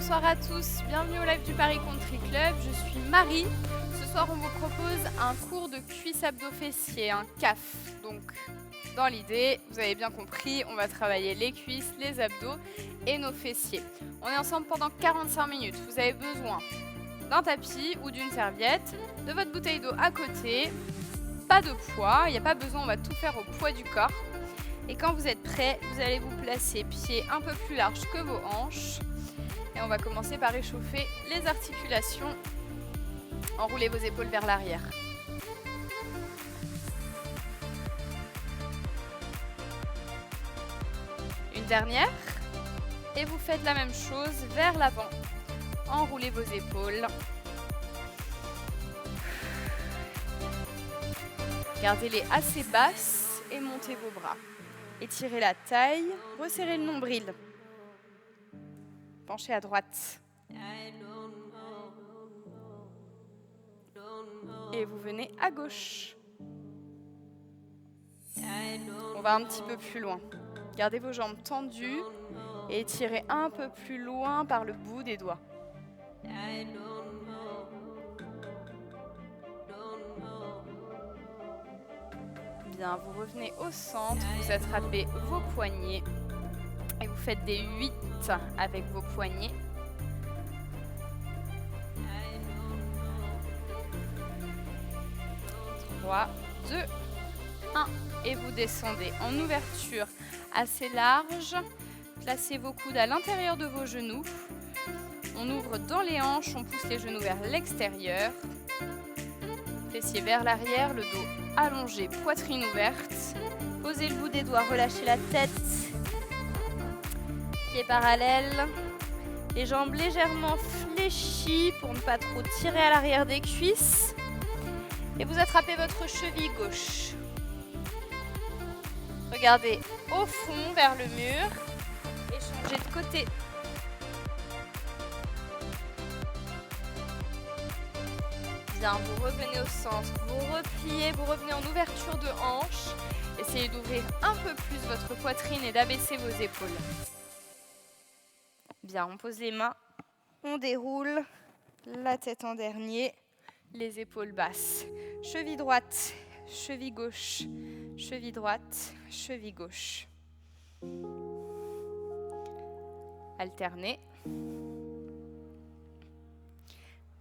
bonsoir à tous, bienvenue au live du Paris Country Club, je suis Marie. Ce soir on vous propose un cours de cuisse abdos fessiers, un CAF. Donc dans l'idée, vous avez bien compris, on va travailler les cuisses, les abdos et nos fessiers. On est ensemble pendant 45 minutes, vous avez besoin d'un tapis ou d'une serviette, de votre bouteille d'eau à côté, pas de poids, il n'y a pas besoin, on va tout faire au poids du corps. Et quand vous êtes prêts, vous allez vous placer pieds un peu plus larges que vos hanches. Et on va commencer par réchauffer les articulations. Enroulez vos épaules vers l'arrière. Une dernière. Et vous faites la même chose vers l'avant. Enroulez vos épaules. Gardez-les assez basses et montez vos bras. Étirez la taille, resserrez le nombril. Penchez à droite. Et vous venez à gauche. On va un petit peu plus loin. Gardez vos jambes tendues et étirez un peu plus loin par le bout des doigts. Bien, vous revenez au centre, vous attrapez vos poignets et vous faites des 8 avec vos poignets. 3, 2, 1 et vous descendez en ouverture assez large. Placez vos coudes à l'intérieur de vos genoux. On ouvre dans les hanches, on pousse les genoux vers l'extérieur. Fessiers vers l'arrière, le dos allongé, poitrine ouverte. Posez le bout des doigts, relâchez la tête. Pieds parallèles. Les jambes légèrement fléchies pour ne pas trop tirer à l'arrière des cuisses. Et vous attrapez votre cheville gauche. Regardez au fond vers le mur et changez de côté. Bien, vous revenez au centre, vous repliez, vous revenez en ouverture de hanche. Essayez d'ouvrir un peu plus votre poitrine et d'abaisser vos épaules. Bien, on pose les mains, on déroule, la tête en dernier, les épaules basses. Cheville droite, cheville gauche, cheville droite, cheville gauche. Alternez.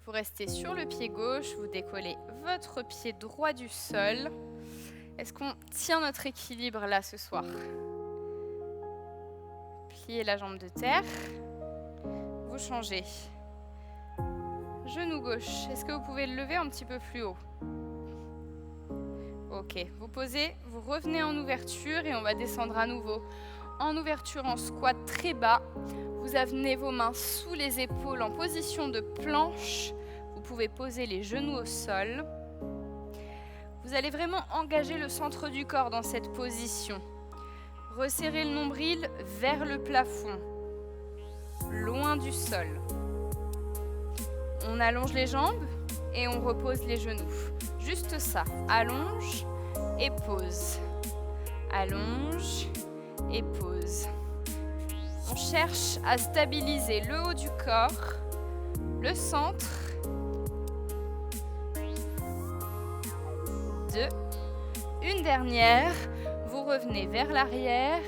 Vous restez sur le pied gauche, vous décollez votre pied droit du sol. Est-ce qu'on tient notre équilibre là ce soir? Pliez la jambe de terre. Vous changez. Genou gauche. Est-ce que vous pouvez le lever un petit peu plus haut? Ok. Vous posez, vous revenez en ouverture et on va descendre à nouveau. En ouverture, en squat très bas. Vous amenez vos mains sous les épaules en position de planche. Vous pouvez poser les genoux au sol. Vous allez vraiment engager le centre du corps dans cette position. Resserrez le nombril vers le plafond, loin du sol. On allonge les jambes et on repose les genoux. Juste ça. Allonge et pose. Allonge et pose. On cherche à stabiliser le haut du corps, le centre. 2. Une dernière. Vous revenez vers l'arrière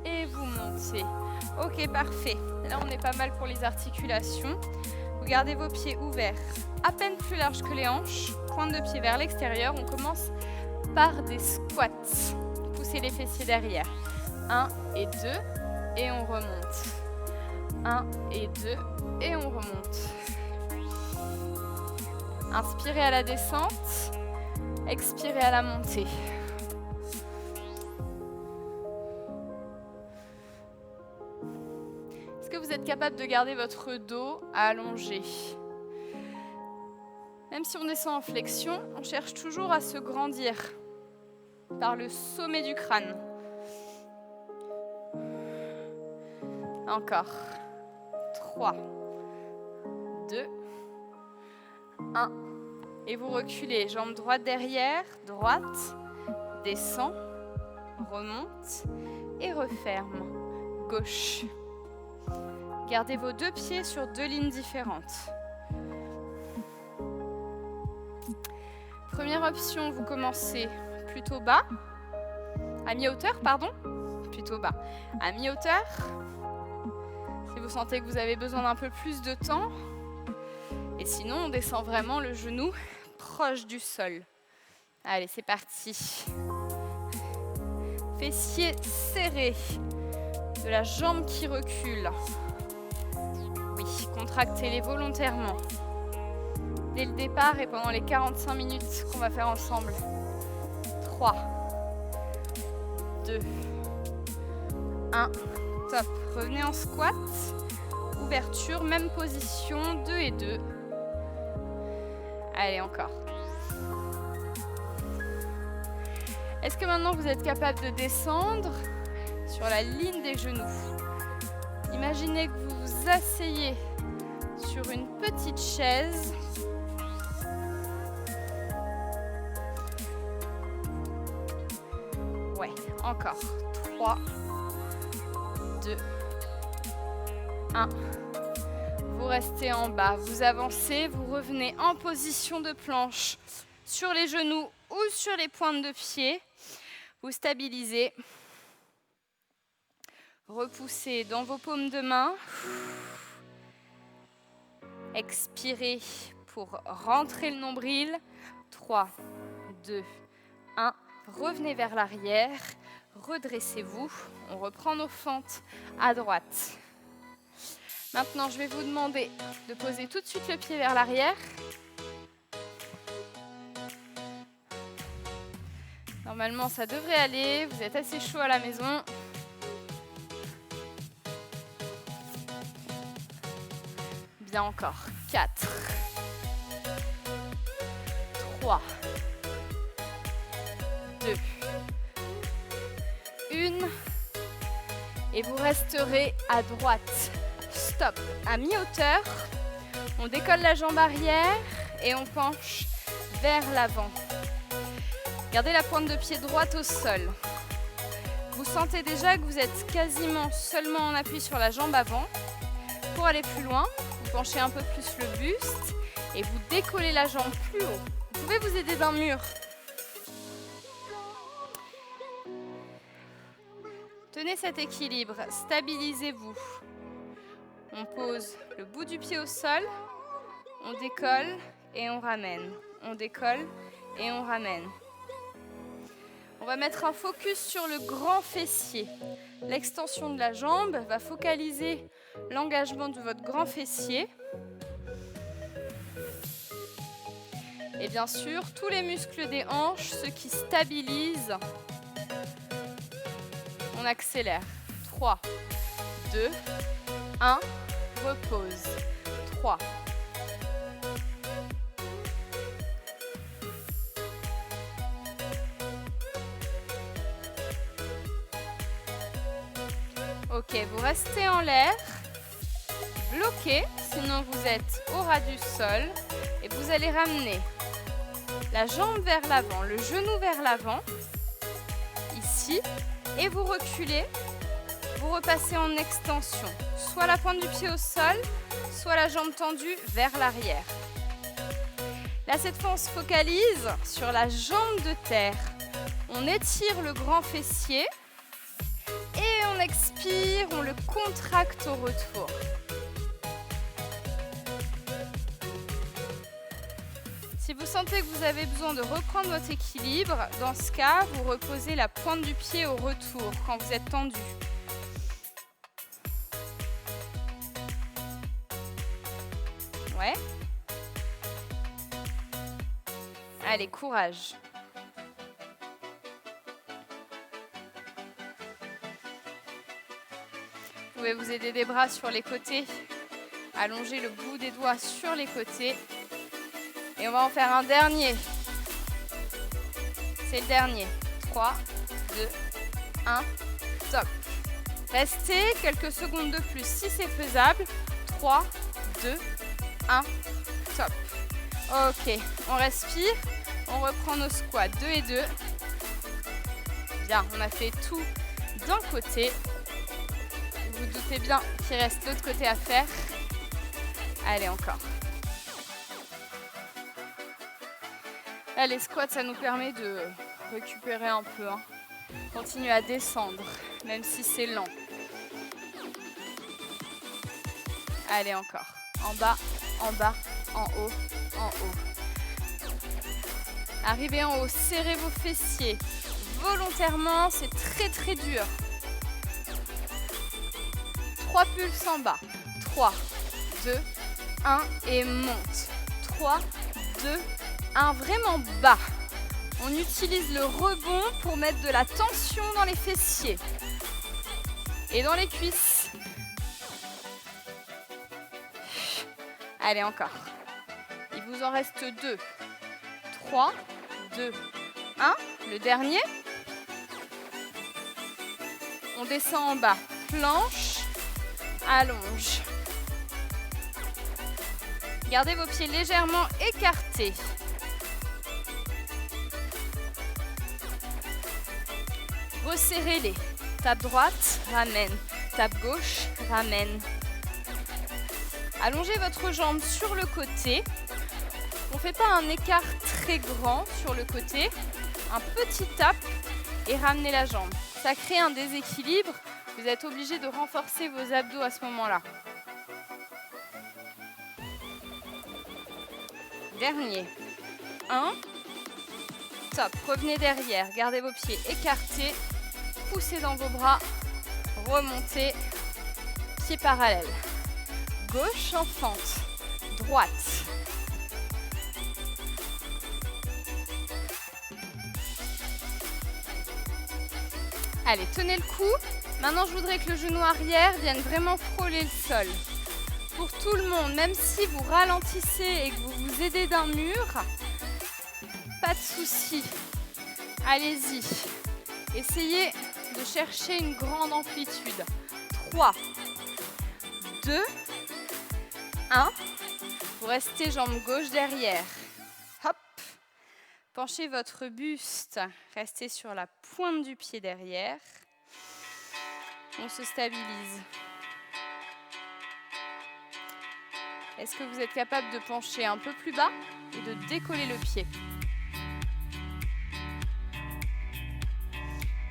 et vous montez. Ok, parfait. Là, on est pas mal pour les articulations. Vous gardez vos pieds ouverts, à peine plus larges que les hanches. Pointe de pied vers l'extérieur. On commence par des squats. Poussez les fessiers derrière. 1 et 2. Et on remonte. 1 et 2 et on remonte. Inspirez à la descente, expirez à la montée. Est-ce que vous êtes capable de garder votre dos allongé? Même si on descend en flexion, on cherche toujours à se grandir par le sommet du crâne. Encore. 3, 2, 1. Et vous reculez. Jambe droite derrière, droite, descend, remonte et referme. Gauche. Gardez vos 2 pieds sur 2 lignes différentes. Première option, vous commencez plutôt bas, à mi-hauteur, pardon, plutôt bas, à mi-hauteur. Si vous sentez que vous avez besoin d'un peu plus de temps, et sinon on descend vraiment le genou proche du sol. Allez, c'est parti. Fessiers serrés, de la jambe qui recule. Oui, contractez-les volontairement. Dès le départ et pendant les 45 minutes qu'on va faire ensemble. 3, 2, 1, top. Revenez en squat, ouverture, même position, 2 et 2. Allez, encore. Est-ce que maintenant vous êtes capable de descendre sur la ligne des genoux? Imaginez que vous vous asseyez sur une petite chaise. Ouais, encore. 3, 2, 1. Vous restez en bas, vous avancez, vous revenez en position de planche sur les genoux ou sur les pointes de pied. Vous stabilisez. Repoussez dans vos paumes de main. Expirez pour rentrer le nombril. 3, 2, 1. Revenez vers l'arrière. Redressez-vous. On reprend nos fentes à droite. Maintenant, je vais vous demander de poser tout de suite le pied vers l'arrière. Normalement, ça devrait aller. Vous êtes assez chaud à la maison. Bien encore. 4, 3, 2, 1. Et vous resterez à droite. Stop. À mi-hauteur, on décolle la jambe arrière et on penche vers l'avant. Gardez la pointe de pied droite au sol. Vous sentez déjà que vous êtes quasiment seulement en appui sur la jambe avant. Pour aller plus loin, vous penchez un peu plus le buste et vous décollez la jambe plus haut. Vous pouvez vous aider d'un mur. Tenez cet équilibre, stabilisez-vous. On pose le bout du pied au sol, on décolle et on ramène. On décolle et on ramène. On va mettre un focus sur le grand fessier. L'extension de la jambe va focaliser l'engagement de votre grand fessier. Et bien sûr, tous les muscles des hanches, ceux qui stabilisent. On accélère. 3, 2, 1, repose. 3. Ok, vous restez en l'air, bloqué, sinon vous êtes au ras du sol et vous allez ramener la jambe vers l'avant, le genou vers l'avant, ici, et vous reculez, vous repassez en extension, soit la pointe du pied au sol, soit la jambe tendue vers l'arrière. Là, cette fois, on se focalise sur la jambe de terre. On étire le grand fessier. Et on expire, on le contracte au retour. Si vous sentez que vous avez besoin de reprendre votre équilibre, dans ce cas, vous reposez la pointe du pied au retour quand vous êtes tendu. Ouais. Allez, courage. Vous pouvez vous aider des bras sur les côtés, allonger le bout des doigts sur les côtés. Et on va en faire un dernier. C'est le dernier. 3, 2, 1, top. Restez quelques secondes de plus si c'est faisable. 3, 2, 1, top. Ok, on respire, on reprend nos squats 2 et 2. Bien, on a fait tout d'un côté. vous doutez bien qu'il reste l'autre côté à faire. Allez, encore. Là, les squats, ça nous permet de récupérer un peu. Hein. Continuez à descendre, même si c'est lent. Allez, encore. En bas, en bas, en haut, en haut. Arrivez en haut, serrez vos fessiers. Volontairement, c'est très très dur. 3 pulses en bas. 3, 2, 1 et monte. 3, 2, 1, vraiment bas. On utilise le rebond pour mettre de la tension dans les fessiers et dans les cuisses. Allez, encore. Il vous en reste 2. 3, 2, 1. Le dernier. On descend en bas. Planche, allonge. Gardez vos pieds légèrement écartés. Resserrez-les. Tape droite, ramène. Tape gauche, ramène. Allongez votre jambe sur le côté. On ne fait pas un écart très grand sur le côté. Un petit tap et ramenez la jambe. Ça crée un déséquilibre. Vous êtes obligé de renforcer vos abdos à ce moment-là. Dernier. 1. Top. Revenez derrière. Gardez vos pieds écartés. Poussez dans vos bras. Remontez. Pieds parallèles. Gauche en fente. Droite. Allez, tenez le coup. Maintenant, je voudrais que le genou arrière vienne vraiment frôler le sol. Pour tout le monde, même si vous ralentissez et que vous vous aidez d'un mur, pas de souci. Allez-y. Essayez de chercher une grande amplitude. 3, 2, 1. Vous restez jambe gauche derrière. Hop. Penchez votre buste. Restez sur la pointe du pied derrière. On se stabilise. Est-ce que vous êtes capable de pencher un peu plus bas et de décoller le pied?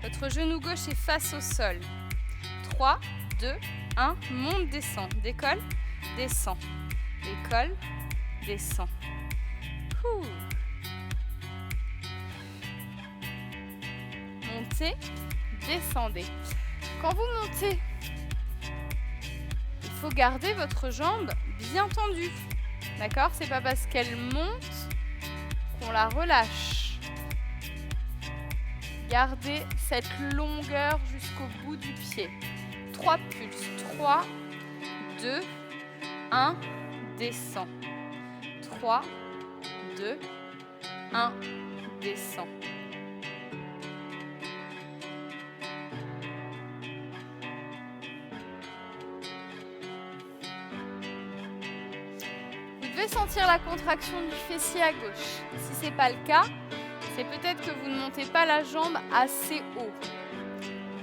Votre genou gauche est face au sol. 3, 2, 1, monte, descend. Décolle, descend. Décolle, descend. Montez, descendez. Quand vous montez, il faut garder votre jambe bien tendue. D'accord? C'est pas parce qu'elle monte qu'on la relâche. Gardez cette longueur jusqu'au bout du pied. 3 pulses. 3, 2, 1, descend. 3, 2, 1, descend. Vous devez sentir la contraction du fessier à gauche. Si ce n'est pas le cas, c'est peut-être que vous ne montez pas la jambe assez haut.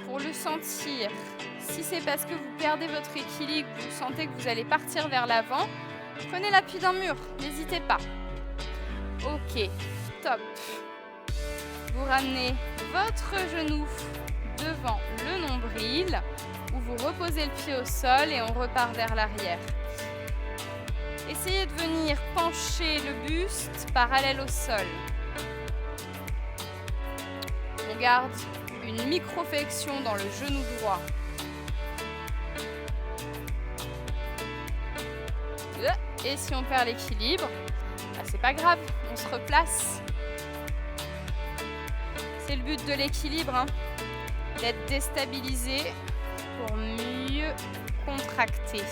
Pour le sentir, si c'est parce que vous perdez votre équilibre, vous sentez que vous allez partir vers l'avant, prenez l'appui d'un mur, n'hésitez pas. Ok, top. Vous ramenez votre genou devant le nombril, ou vous reposez le pied au sol et on repart vers l'arrière. Essayez de venir pencher le buste parallèle au sol. On garde une micro-flexion dans le genou droit. Et si on perd l'équilibre, c'est pas grave, on se replace. C'est le but de l'équilibre, hein, d'être déstabilisé pour mieux contracter.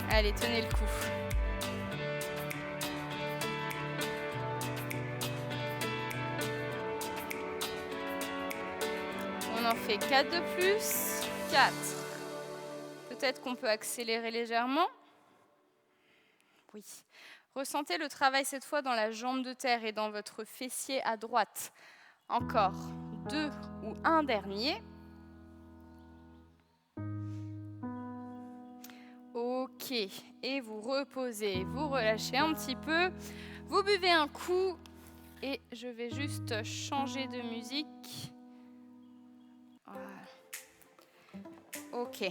Allez, tenez le coup. On en fait 4 de plus. 4. Peut-être qu'on peut accélérer légèrement. Oui. Ressentez le travail cette fois dans la jambe de terre et dans votre fessier à droite. Encore 2 ou un dernier. Ok, et vous reposez, vous relâchez un petit peu, vous buvez un coup et je vais juste changer de musique. Voilà. Ok,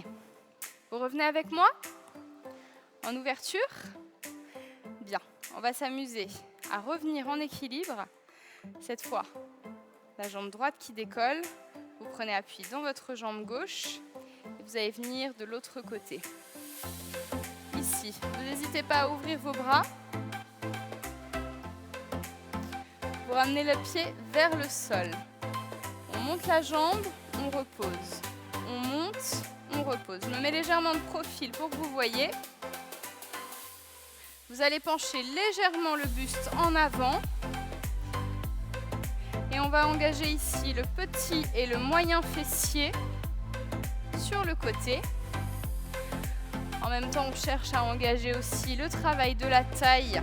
vous revenez avec moi en ouverture? Bien, on va s'amuser à revenir en équilibre. Cette fois, la jambe droite qui décolle, vous prenez appui dans votre jambe gauche et vous allez venir de l'autre côté. Ici, vous n'hésitez pas à ouvrir vos bras. Vous ramenez le pied vers le sol. On monte la jambe, on repose. On monte, on repose. Je me mets légèrement de profil pour que vous voyez. Vous allez pencher légèrement le buste en avant. Et on va engager ici le petit et le moyen fessier sur le côté. En même temps, on cherche à engager aussi le travail de la taille.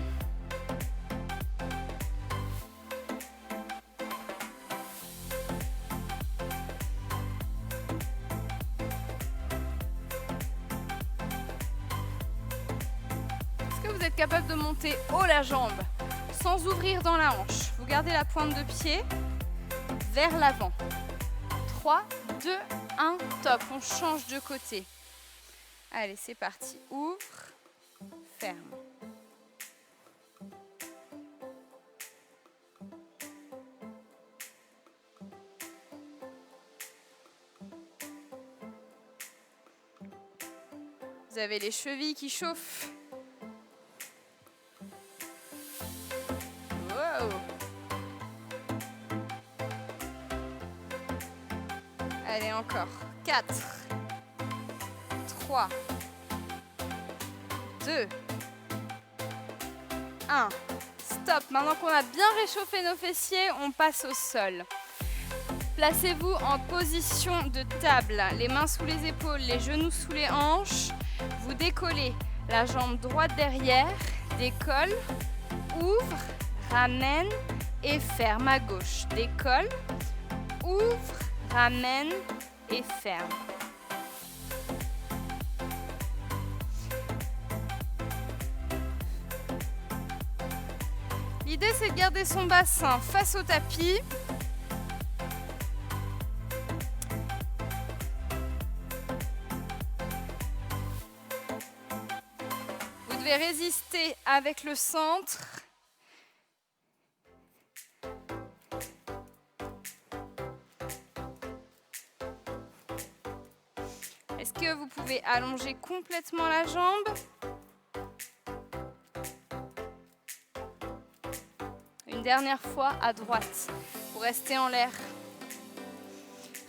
Est-ce que vous êtes capable de monter haut la jambe sans ouvrir dans la hanche? Vous gardez la pointe de pied vers l'avant. 3, 2, 1, top. On change de côté. Allez, c'est parti. Ouvre, ferme. Vous avez les chevilles qui chauffent. Wow. Allez, encore. 4, 3, 2, 1. Stop. Maintenant qu'on a bien réchauffé nos fessiers, on passe au sol. Placez-vous en position de table. Les mains sous les épaules, les genoux sous les hanches. Vous décollez la jambe droite derrière, décolle, ouvre, ramène et ferme à gauche. Décolle, ouvre, ramène et ferme. L'idée, c'est de garder son bassin face au tapis. Vous devez résister avec le centre. Est-ce que vous pouvez allonger complètement la jambe ? Une dernière fois à droite, pour rester en l'air.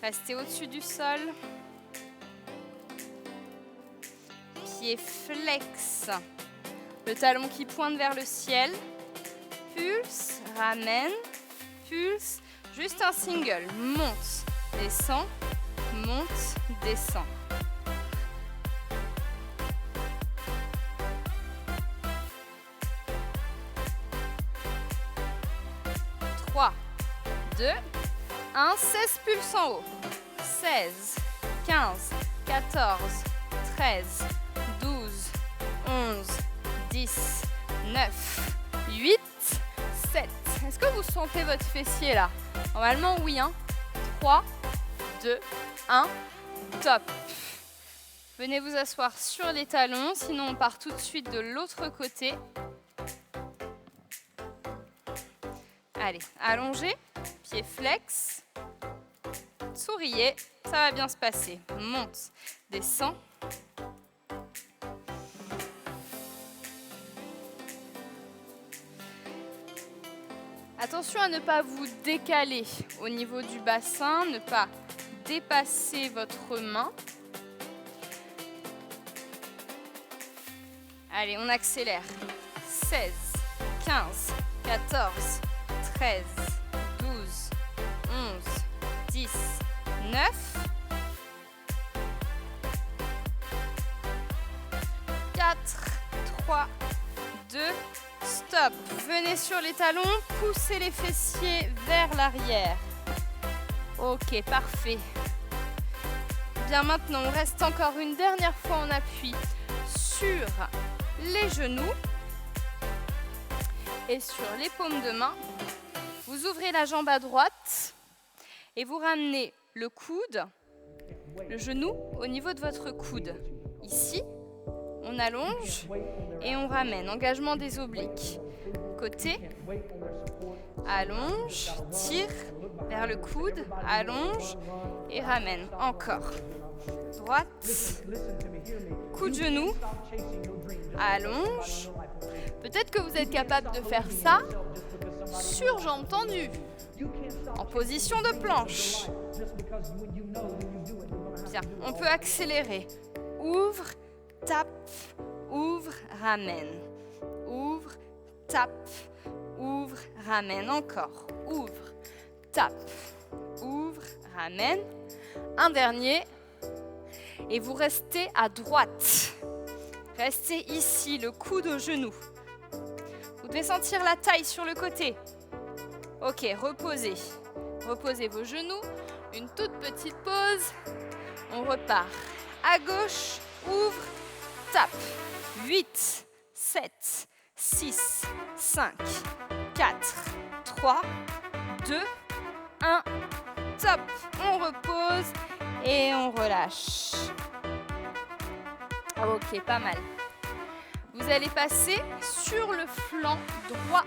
Restez au-dessus du sol. Pied flex. Le talon qui pointe vers le ciel. Pulse, ramène, pulse. Juste un single. Monte, descend, monte, descend. Trois, 2, 1, 16 pulses en haut. 16, 15, 14, 13, 12, 11, 10, 9, 8, 7. Est-ce que vous sentez votre fessier là? Normalement, oui. 3, 2, 1, top. Venez vous asseoir sur les talons, sinon on part tout de suite de l'autre côté. Allez, allongez, pied flex, souriez, ça va bien se passer. Monte, descend. Attention à ne pas vous décaler au niveau du bassin, ne pas dépasser votre main. Allez, on accélère. 16, 15, 14, 13, 12, 11, 10, 9, 4, 3, 2, Stop. Venez sur les talons, poussez les fessiers vers l'arrière. Ok, parfait. Bien, maintenant, on reste encore une dernière fois en appui sur les genoux et sur les paumes de main. Vous ouvrez la jambe à droite et vous ramenez le coude, le genou au niveau de votre coude. Ici, on allonge et on ramène. Engagement des obliques. Côté, allonge, tire vers le coude, allonge et ramène. Encore. Droite, coup de genou, allonge. Peut-être que vous êtes capable de faire ça sur jambes tendues, en position de planche. Bien, on peut accélérer. Ouvre, tape, ouvre, ramène. Ouvre, tape, ouvre, ramène. Encore. Ouvre, tape, ouvre, ramène. Un dernier. Et vous restez à droite. Restez ici, le coude au genou. Vous devez sentir la taille sur le côté. Ok, reposez. Reposez vos genoux. Une toute petite pause. On repart. À gauche, ouvre, tape. 8, 7, 6, 5, 4, 3, 2, 1. Top. On repose et on relâche. Ok, pas mal. Vous allez passer sur le flanc droit.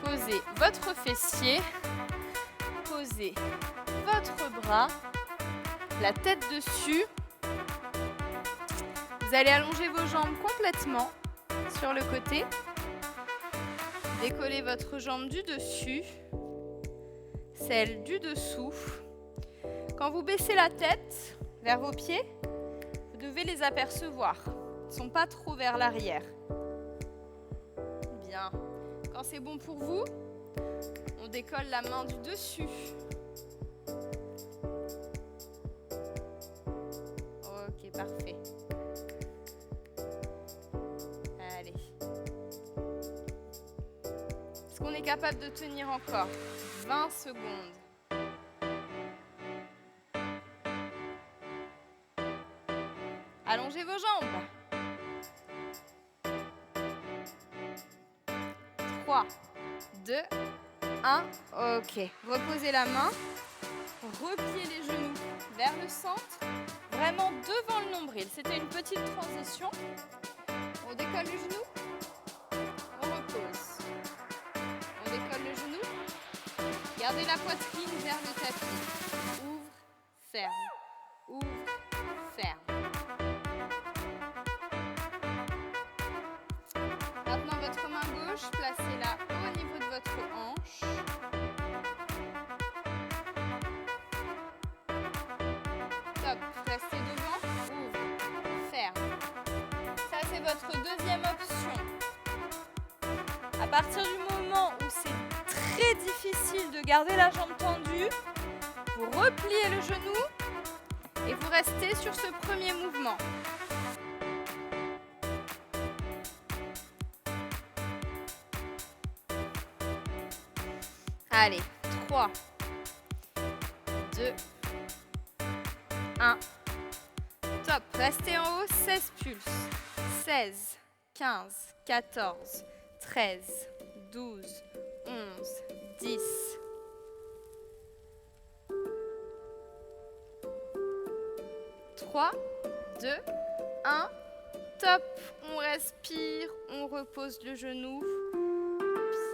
Posez votre fessier. Posez votre bras. La tête dessus. Vous allez allonger vos jambes complètement sur le côté. Décollez votre jambe du dessus. Celle du dessous. Quand vous baissez la tête vers vos pieds, vous devez les apercevoir. Ils ne sont pas trop vers l'arrière. Bien. Quand c'est bon pour vous, on décolle la main du dessus. Ok, parfait. Allez. Est-ce qu'on est capable de tenir encore 20 secondes? Allongez vos jambes. 3, 2, 1. Ok. Reposez la main. Repliez les genoux vers le centre. Vraiment devant le nombril. C'était une petite transition. On décolle le genou. On repose. On décolle le genou. Gardez la poitrine vers le tapis. Ouvre, ferme. Ouvre, ferme. Maintenant, votre main gauche, placez-la au niveau de votre hanche. Top. Restez devant. Ouvre. Ferme. Ça, c'est votre deuxième option. À partir du moment où c'est très difficile de garder la jambe tendue, vous repliez le genou et vous restez sur ce premier mouvement. Allez, 3, 2, 1. Top. Restez en haut, 16 pulses. 16, 15, 14, 13, 12, 11, 10. Trois, 2, 1. Top. On respire, on repose le genou.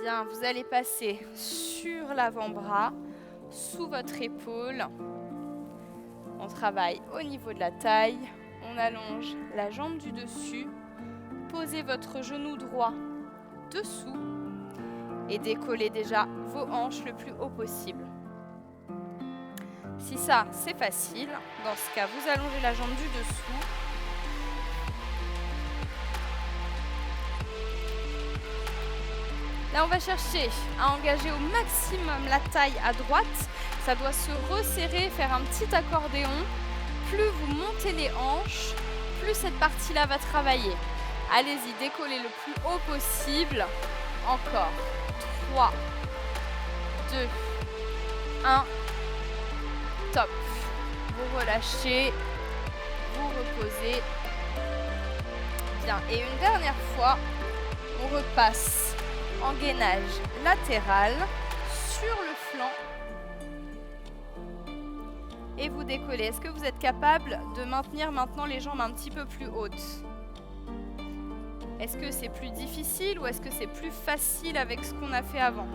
Bien, vous allez passer sur l'avant-bras, sous votre épaule. On travaille au niveau de la taille. On allonge la jambe du dessus. Posez votre genou droit dessous et décollez déjà vos hanches le plus haut possible. Si ça, c'est facile, dans ce cas, vous allongez la jambe du dessous. Là, on va chercher à engager au maximum la taille à droite. Ça doit se resserrer, faire un petit accordéon. Plus vous montez les hanches, plus cette partie-là va travailler. Allez-y, décollez le plus haut possible. Encore. 3, 2, 1. Top. Vous relâchez. Vous reposez. Bien. Et une dernière fois, on repasse en gainage latéral sur le flanc. Et vous décollez. Est-ce que vous êtes capable de maintenir maintenant les jambes un petit peu plus hautes? Est-ce que c'est plus difficile ou est-ce que c'est plus facile avec ce qu'on a fait avant?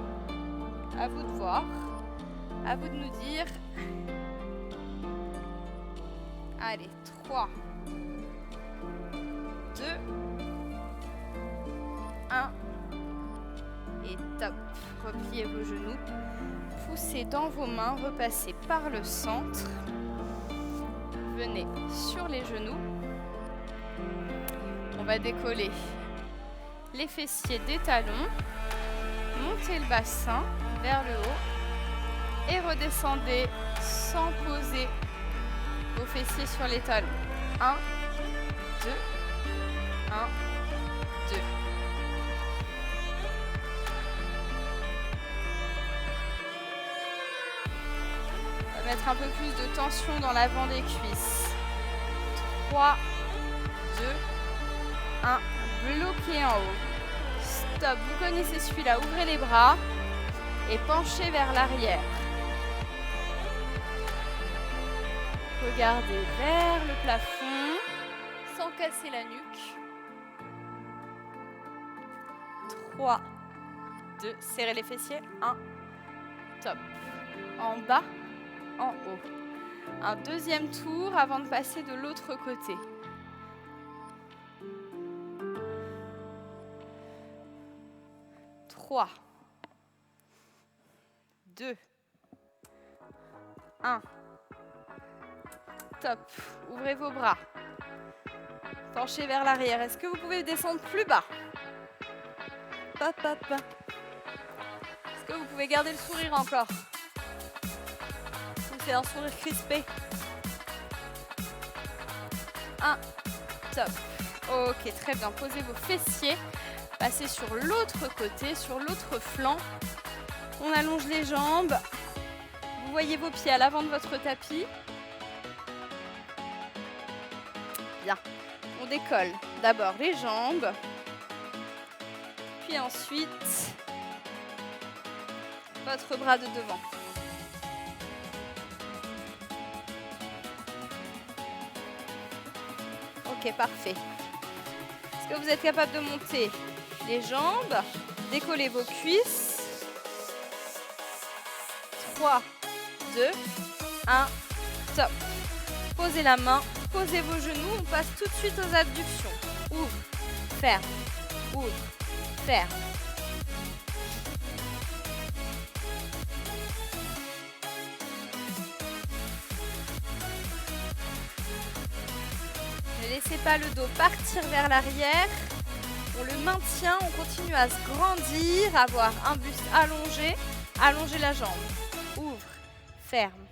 À vous de voir. À vous de nous dire. Allez, 3, 2, 1. Et top. Repliez vos genoux. Poussez dans vos mains. Repassez par le centre. Venez sur les genoux. On va décoller les fessiers des talons. Montez le bassin vers le haut. Et redescendez sans poser vos fessiers sur les talons. 1, 2, 1, 2. On va mettre un peu plus de tension dans l'avant des cuisses. 3, 2, 1. Bloquez en haut. Stop. Vous connaissez celui-là. Ouvrez les bras et penchez vers l'arrière. Regardez vers le plafond sans casser la nuque. 3, 2, serrez les fessiers. 1, top. En bas, en haut. Un deuxième tour avant de passer de l'autre côté. 3, 2, 1. Top. Ouvrez vos bras. Penchez vers l'arrière. Est-ce que vous pouvez descendre plus bas? Hop, hop. Est-ce que vous pouvez garder le sourire encore? Ou c'est un sourire crispé? 1. Top. Ok, très bien. Posez vos fessiers. Passez sur l'autre côté, sur l'autre flanc. On allonge les jambes. Vous voyez vos pieds à l'avant de votre tapis. Bien. On décolle d'abord les jambes. Puis ensuite, votre bras de devant. Ok, parfait. Est-ce que vous êtes capable de monter les jambes? Décollez vos cuisses. 3, 2, 1, top. Posez la main, posez vos genoux. On passe tout de suite aux abductions. Ouvre, ferme, ouvre, ferme. Ne laissez pas le dos partir vers l'arrière. On le maintient, on continue à se grandir, avoir un buste allongé. Allongez la jambe. Ouvre, ferme.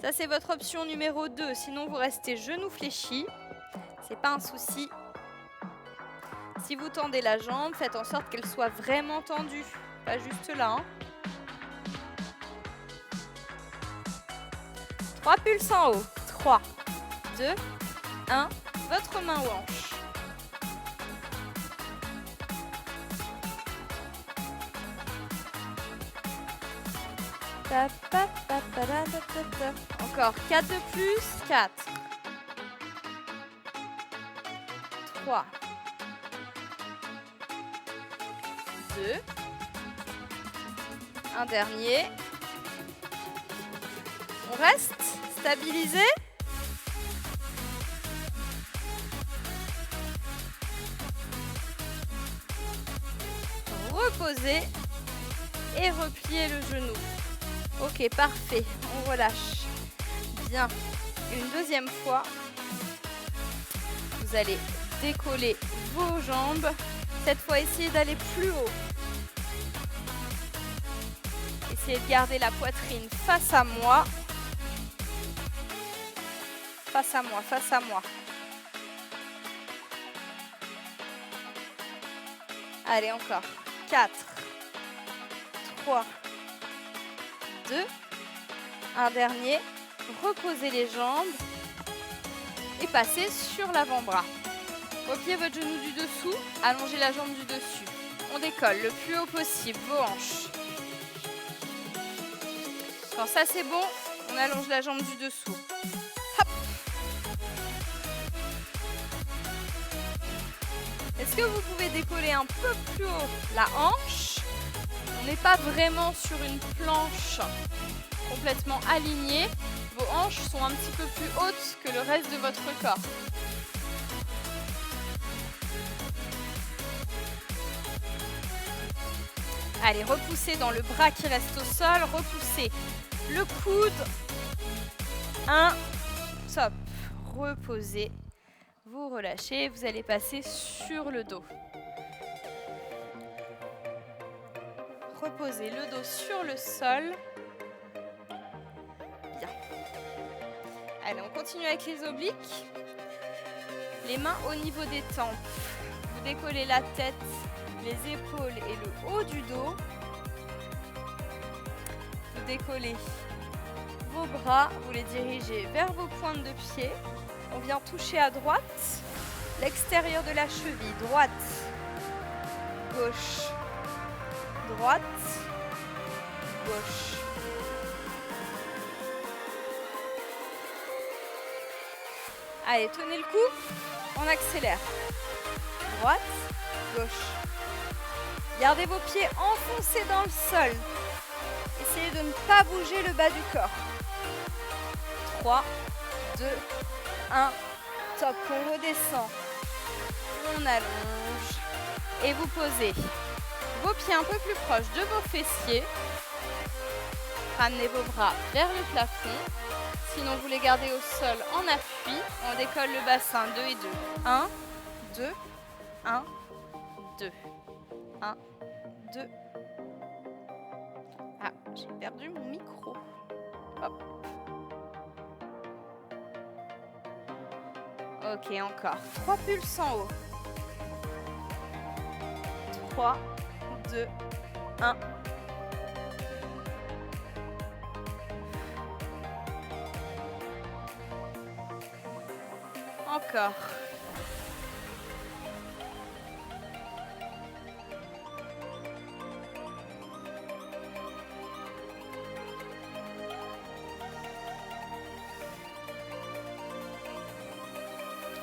Ça, c'est votre option numéro 2. Sinon, vous restez genoux fléchis. C'est pas un souci. Si vous tendez la jambe, faites en sorte qu'elle soit vraiment tendue. Pas juste là. 3 pulses en haut. 3, 2, 1. Votre main aux hanches. Encore 4 de plus. 4. 3. 2. Un dernier. On reste stabilisé. Reposez et repliez le genou. Ok, parfait. On relâche. Bien. Une deuxième fois. Vous allez décoller vos jambes. Cette fois, essayez d'aller plus haut. Essayez de garder la poitrine face à moi. Face à moi, face à moi. Allez, encore. 4, 3, 2, un dernier. Reposez les jambes et passez sur l'avant-bras. Repliez votre genou du dessous, allongez la jambe du dessus. On décolle le plus haut possible, vos hanches. Quand ça c'est bon, on allonge la jambe du dessous. Hop. Est-ce que vous pouvez décoller un peu plus haut la hanche? On n'est pas vraiment sur une planche complètement alignée. Vos hanches sont un petit peu plus hautes que le reste de votre corps. Allez, repoussez dans le bras qui reste au sol, repoussez le coude. 1, top. Reposez, vous relâchez, vous allez passer sur le dos. Reposez le dos sur le sol. Bien. Allez, on continue avec les obliques. Les mains au niveau des tempes. Vous décollez la tête, les épaules et le haut du dos. Vous décollez vos bras, vous les dirigez vers vos pointes de pied. On vient toucher à droite, l'extérieur de la cheville, droite, gauche, droite, gauche. Allez, tenez le coup, on accélère. Droite, gauche. Gardez vos pieds enfoncés dans le sol. Essayez de ne pas bouger le bas du corps. 3, 2, 1, top. On redescend. On allonge. Et vous posez vos pieds un peu plus proches de vos fessiers. Ramenez vos bras vers le plafond. Sinon, vous les gardez au sol en appui. On décolle le bassin 2 et 2. 1, 2, 1, 2. 1, 2. Ah, j'ai perdu mon micro. Hop. Ok, encore. 3 pulses en haut. 3, 2, 1. Encore.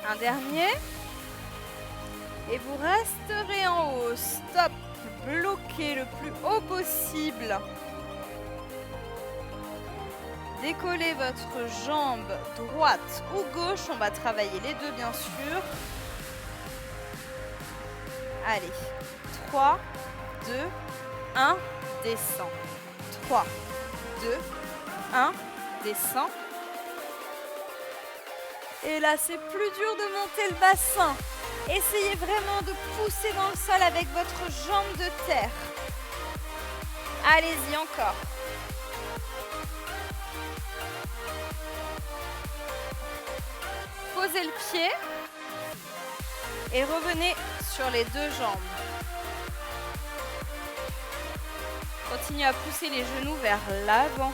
Un dernier. Et vous resterez en haut. Stop. Bloquez le plus haut possible. Décollez votre jambe droite ou gauche. On va travailler les deux, bien sûr. Allez. 3, 2, 1. Descend. 3, 2, 1. Descend. Et là, c'est plus dur de monter le bassin. Essayez vraiment de pousser dans le sol avec votre jambe de terre. Allez-y, encore. Posez le pied et revenez sur les deux jambes. Continuez à pousser les genoux vers l'avant.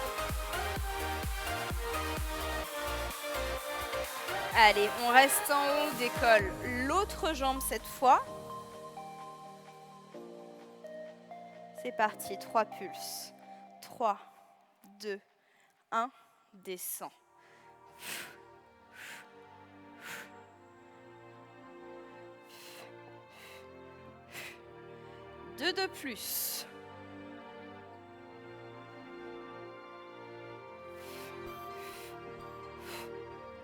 Allez, on reste en haut, décolle l'autre jambe cette fois. C'est parti, 3 pulses. 3, 2, 1, descend. 2 de plus.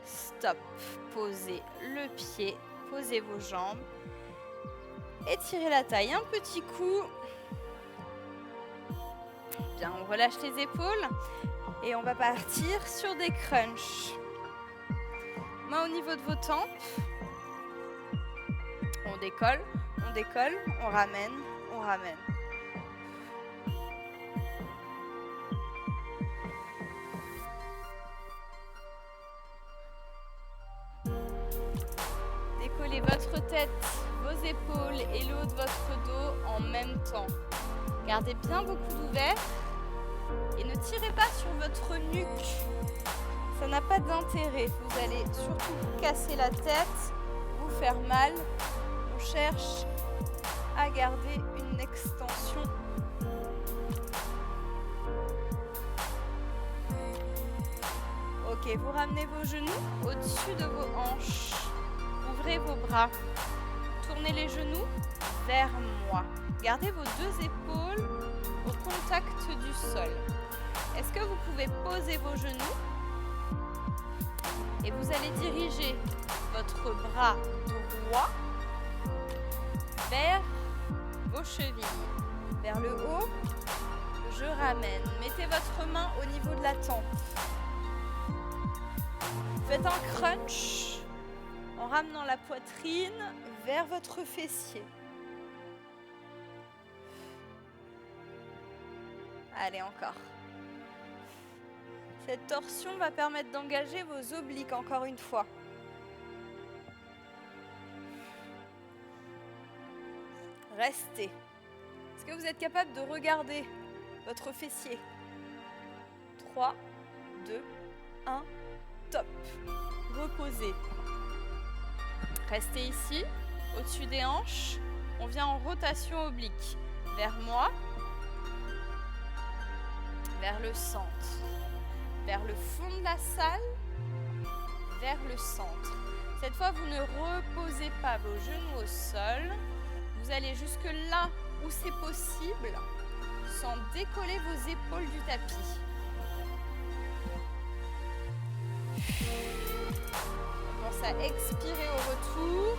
Stop. Posez le pied, posez vos jambes. Étirez la taille un petit coup. Bien, on relâche les épaules et on va partir sur des crunchs. Main au niveau de vos tempes. On décolle, on ramène, on ramène. Décollez votre tête, vos épaules et le haut de votre dos en même temps. Gardez bien vos coudes ouverts et ne tirez pas sur votre nuque. Ça n'a pas d'intérêt. Vous allez surtout vous casser la tête, vous faire mal. On cherche à garder une extension. Ok, vous ramenez vos genoux au-dessus de vos hanches. Ouvrez vos bras. Tournez les genoux vers moi. Gardez vos deux épaules au contact du sol. Est-ce que vous pouvez poser vos genoux? Et vous allez diriger votre bras droit vers vos chevilles. Vers le haut, je ramène. Mettez votre main au niveau de la tempe. Faites un crunch en ramenant la poitrine vers votre fessier. Allez, encore. Cette torsion va permettre d'engager vos obliques encore une fois. Restez. Est-ce que vous êtes capable de regarder votre fessier? 3, 2, 1, top. Reposez. Restez ici, au-dessus des hanches. On vient en rotation oblique. Vers moi, vers le centre. Vers le fond de la salle, vers le centre. Cette fois, vous ne reposez pas vos genoux au sol. Vous allez jusque là où c'est possible, sans décoller vos épaules du tapis. On commence à expirer au retour.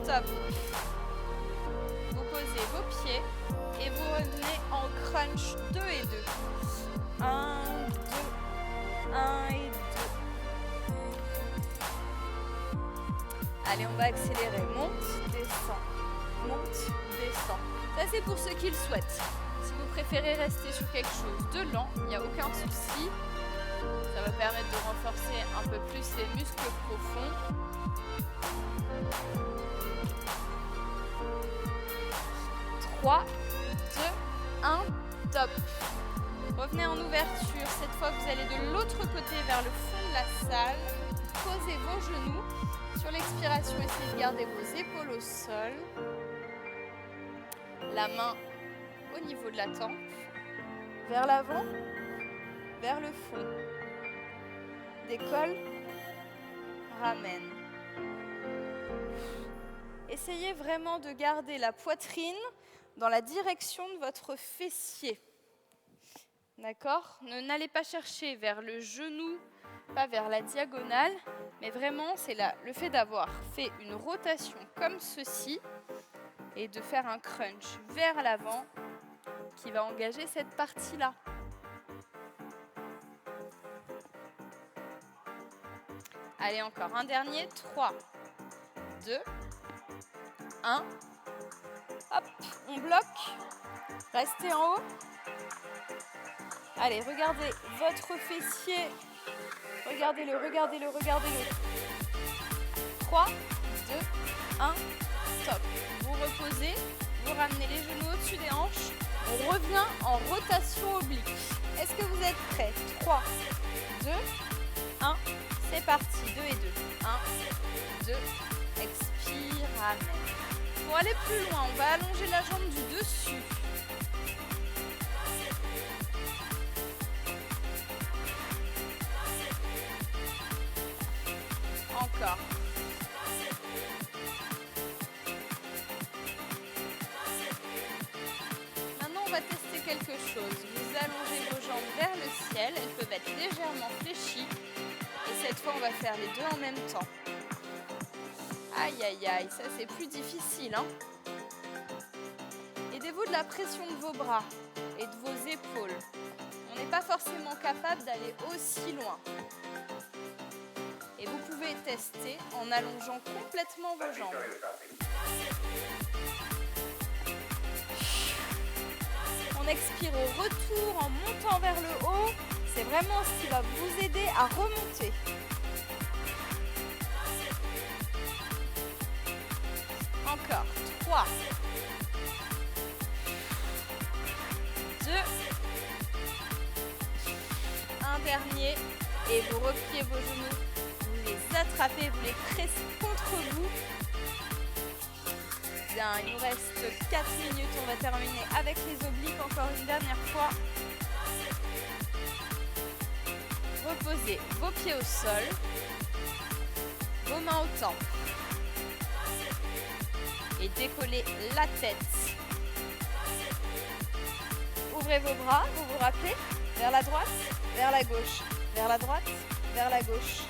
Top. Vous posez vos pieds et vous revenez en crunch 2 et 2. 1, 2, 1 et 2. Allez, on va accélérer. Monte, descend. Monte, descend. Ça, c'est pour ceux qui le souhaitent. Si vous préférez rester sur quelque chose de lent, il n'y a aucun souci. Ça va permettre de renforcer un peu plus les muscles profonds. 3, 2, 1, top. Revenez en ouverture. Cette fois, vous allez de l'autre côté vers le fond de la salle. Posez vos genoux. Sur l'expiration, essayez de garder vos épaules au sol. La main au niveau de la tempe. Vers l'avant, vers le fond. Décolle, ramène. Essayez vraiment de garder la poitrine dans la direction de votre fessier. D'accord? N'allez pas chercher vers le genou, pas vers la diagonale, mais vraiment c'est le fait d'avoir fait une rotation comme ceci et de faire un crunch vers l'avant qui va engager cette partie-là. Allez, encore un dernier. 3, 2, 1. Hop, on bloque. Restez en haut. Allez, regardez votre fessier. Regardez-le, regardez-le, regardez-le. 3, 2, 1, stop. Vous reposez, vous ramenez les genoux au-dessus des hanches. On revient en rotation oblique. Est-ce que vous êtes prêts? 3, 2, 1, c'est parti. 2 et 2. 1, 2, expire, ramène. Pour aller plus loin, on va allonger la jambe du dessus. Encore. Maintenant, on va tester quelque chose. Vous allongez vos jambes vers le ciel. Elles peuvent être légèrement fléchies. Et cette fois, on va faire les deux en même temps. Aïe, aïe, aïe, ça c'est plus difficile, hein. Aidez-vous de la pression de vos bras et de vos épaules. On n'est pas forcément capable d'aller aussi loin. Et vous pouvez tester en allongeant complètement vos jambes. On expire au retour en montant vers le haut. C'est vraiment ce qui va vous aider à remonter. Encore 3, 2, un dernier. Et vous repliez vos genoux, vous les attrapez, vous les pressez contre vous. Bien, il nous reste 4 minutes, on va terminer avec les obliques encore une dernière fois. Reposez vos pieds au sol, vos mains au temple. Et décollez la tête. Ouvrez vos bras, vous vous rappelez, vers la droite, vers la gauche, vers la droite, vers la gauche.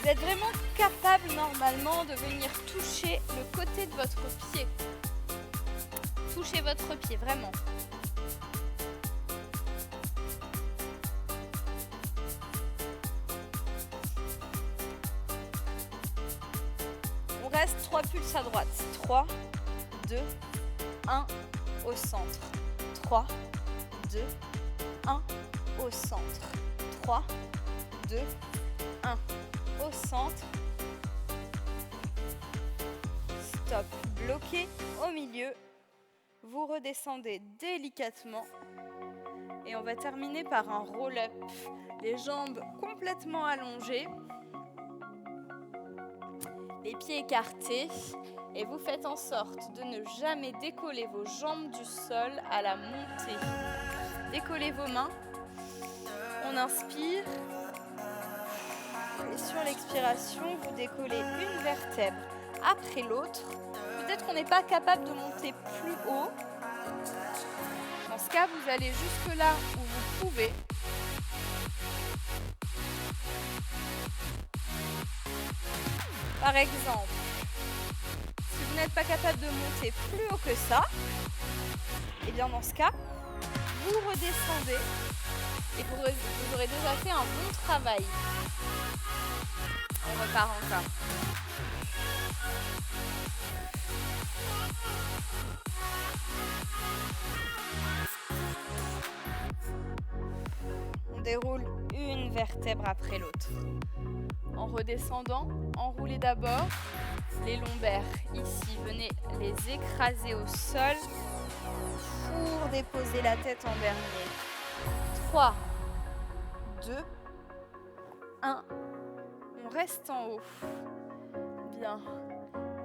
Vous êtes vraiment capable normalement de venir toucher le côté de votre pied. Touchez votre pied, vraiment. On reste 3 pulses à droite. 3, 2, 1, au centre. 3, 2, 1, au centre. 3, 2, 1. Au centre, stop, bloqué au milieu, vous redescendez délicatement et on va terminer par un roll-up, les jambes complètement allongées, les pieds écartés et vous faites en sorte de ne jamais décoller vos jambes du sol à la montée. Décollez vos mains, on inspire. Et sur l'expiration, vous décollez une vertèbre après l'autre. Peut-être qu'on n'est pas capable de monter plus haut. Dans ce cas, vous allez jusque là où vous pouvez. Par exemple, si vous n'êtes pas capable de monter plus haut que ça, et bien dans ce cas, vous redescendez et vous aurez déjà fait un bon travail. On repart encore. On déroule une vertèbre après l'autre. En redescendant, enroulez d'abord les lombaires. Ici, venez les écraser au sol pour déposer la tête en dernier. 3, 2, 1. On reste en haut. Bien.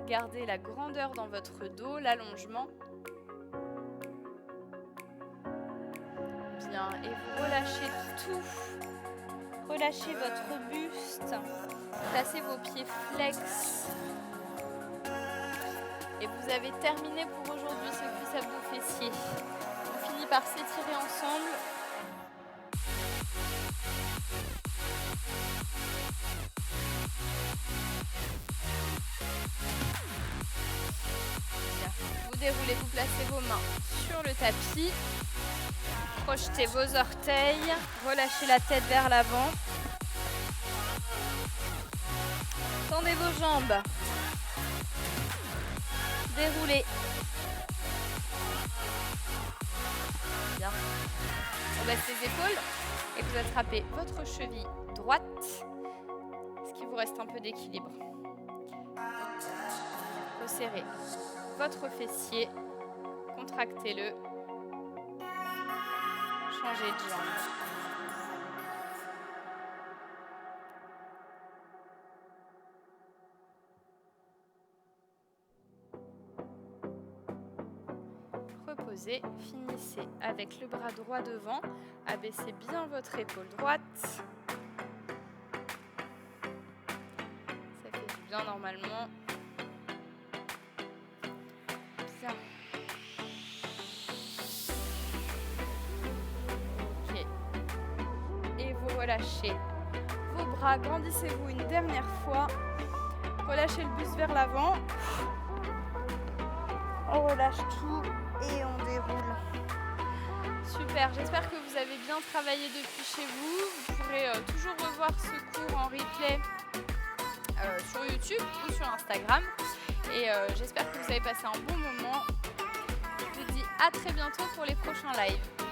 Gardez la grandeur dans votre dos, l'allongement. Bien. Et vous relâchez tout. Relâchez votre buste. Placez vos pieds flex. Et vous avez terminé pour aujourd'hui ce cuisse abdos fessier. On finit par s'étirer ensemble. Vous déroulez, vous placez vos mains sur le tapis. Projetez vos orteils. Relâchez la tête vers l'avant. Tendez vos jambes. Déroulez. Bien. On baisse les épaules et vous attrapez votre cheville droite, ce qui vous reste un peu d'équilibre. Resserrez votre fessier, contractez-le, changez de jambe. Reposez, finissez avec le bras droit devant, abaissez bien votre épaule droite. Ça fait du bien normalement. Bien. Ok. Et vous relâchez vos bras, grandissez-vous une dernière fois. Relâchez le buste vers l'avant. On relâche tout et on déroule. Super, j'espère que vous avez bien travaillé depuis chez vous. Vous pourrez toujours revoir ce cours en replay sur YouTube ou sur Instagram. et j'espère que vous avez passé un bon moment. Je vous dis à très bientôt pour les prochains lives.